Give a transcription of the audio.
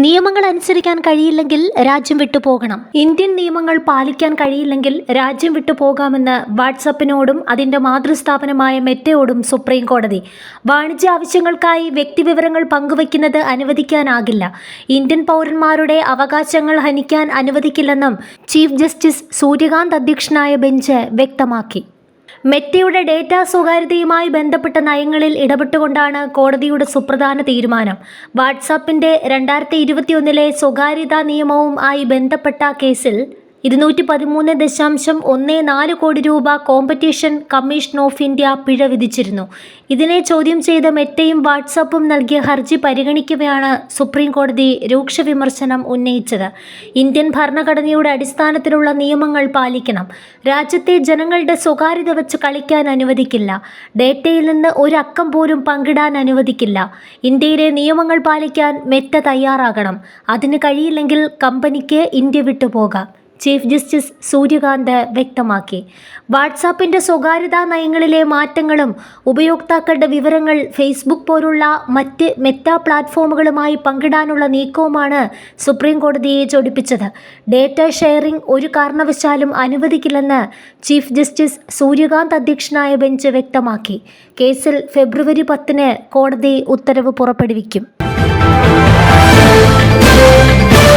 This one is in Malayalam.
നിയമങ്ങൾ അനുസരിക്കാൻ കഴിയില്ലെങ്കിൽ രാജ്യം വിട്ടുപോകണം. ഇന്ത്യൻ നിയമങ്ങൾ പാലിക്കാൻ കഴിയില്ലെങ്കിൽ രാജ്യം വിട്ടുപോകാമെന്ന് വാട്സാപ്പിനോടും അതിന്റെ മാതൃസ്ഥാപനമായ മെറ്റയോടും സുപ്രീം കോടതി. വാണിജ്യ ആവശ്യങ്ങൾക്കായി വ്യക്തിവിവരങ്ങൾ പങ്കുവയ്ക്കുന്നത് അനുവദിക്കാനാകില്ല. ഇന്ത്യൻ പൗരന്മാരുടെ അവകാശങ്ങൾ ഹനിക്കാൻ അനുവദിക്കില്ലെന്നും ചീഫ് ജസ്റ്റിസ് സൂര്യകാന്ത് അധ്യക്ഷനായ ബെഞ്ച് വ്യക്തമാക്കി. മെറ്റയുടെ ഡേറ്റ സ്വകാര്യതയുമായി ബന്ധപ്പെട്ട നയങ്ങളിൽ ഇടപെട്ടുകൊണ്ടാണ് കോടതിയുടെ സുപ്രധാന തീരുമാനം. വാട്സാപ്പിന്റെ 2021 സ്വകാര്യതാ നിയമവും ആയി ബന്ധപ്പെട്ട കേസിൽ 213.14 കോടി രൂപ കോമ്പറ്റീഷൻ കമ്മീഷൻ ഓഫ് ഇന്ത്യ പിഴ വിധിച്ചിരുന്നു. ഇതിനെ ചോദ്യം ചെയ്ത് മെറ്റയും വാട്സാപ്പും നൽകിയ ഹർജി പരിഗണിക്കവെയാണ് സുപ്രീം കോടതി രൂക്ഷ വിമർശനം ഉന്നയിച്ചത്. ഇന്ത്യൻ ഭരണഘടനയുടെ അടിസ്ഥാനത്തിലുള്ള നിയമങ്ങൾ പാലിക്കണം. രാജ്യത്തെ ജനങ്ങളുടെ സ്വകാര്യത വെച്ച് കളിക്കാൻ അനുവദിക്കില്ല. ഡേറ്റയിൽ നിന്ന് ഒരു അക്കം പോലും പങ്കിടാൻ അനുവദിക്കില്ല. ഇന്ത്യയിലെ നിയമങ്ങൾ പാലിക്കാൻ മെറ്റ തയ്യാറാകണം. അതിന് കഴിയില്ലെങ്കിൽ കമ്പനിക്ക് ഇന്ത്യ വിട്ടുപോകാം. ചീഫ് ജസ്റ്റിസ് സൂര്യകാന്ത് വ്യക്തമാക്കി. വാട്സാപ്പിന്റെ സ്വകാര്യതാ നയങ്ങളിലെ മാറ്റങ്ങളും ഉപയോക്താക്കളുടെ വിവരങ്ങൾ ഫേസ്ബുക്ക് പോലുള്ള മറ്റ് മെറ്റ പ്ലാറ്റ്ഫോമുകളുമായി പങ്കിടാനുള്ള നീക്കവുമാണ് സുപ്രീം കോടതിയെ ചൊടിപ്പിച്ചത്. ഡേറ്റ ഷെയറിംഗ് ഒരു കാരണവശാലും അനുവദിക്കില്ലെന്ന് ചീഫ് ജസ്റ്റിസ് സൂര്യകാന്ത് അധ്യക്ഷനായ ബെഞ്ച് വ്യക്തമാക്കി. കേസിൽ ഫെബ്രുവരി 10 കോടതി ഉത്തരവ് പുറപ്പെടുവിക്കും.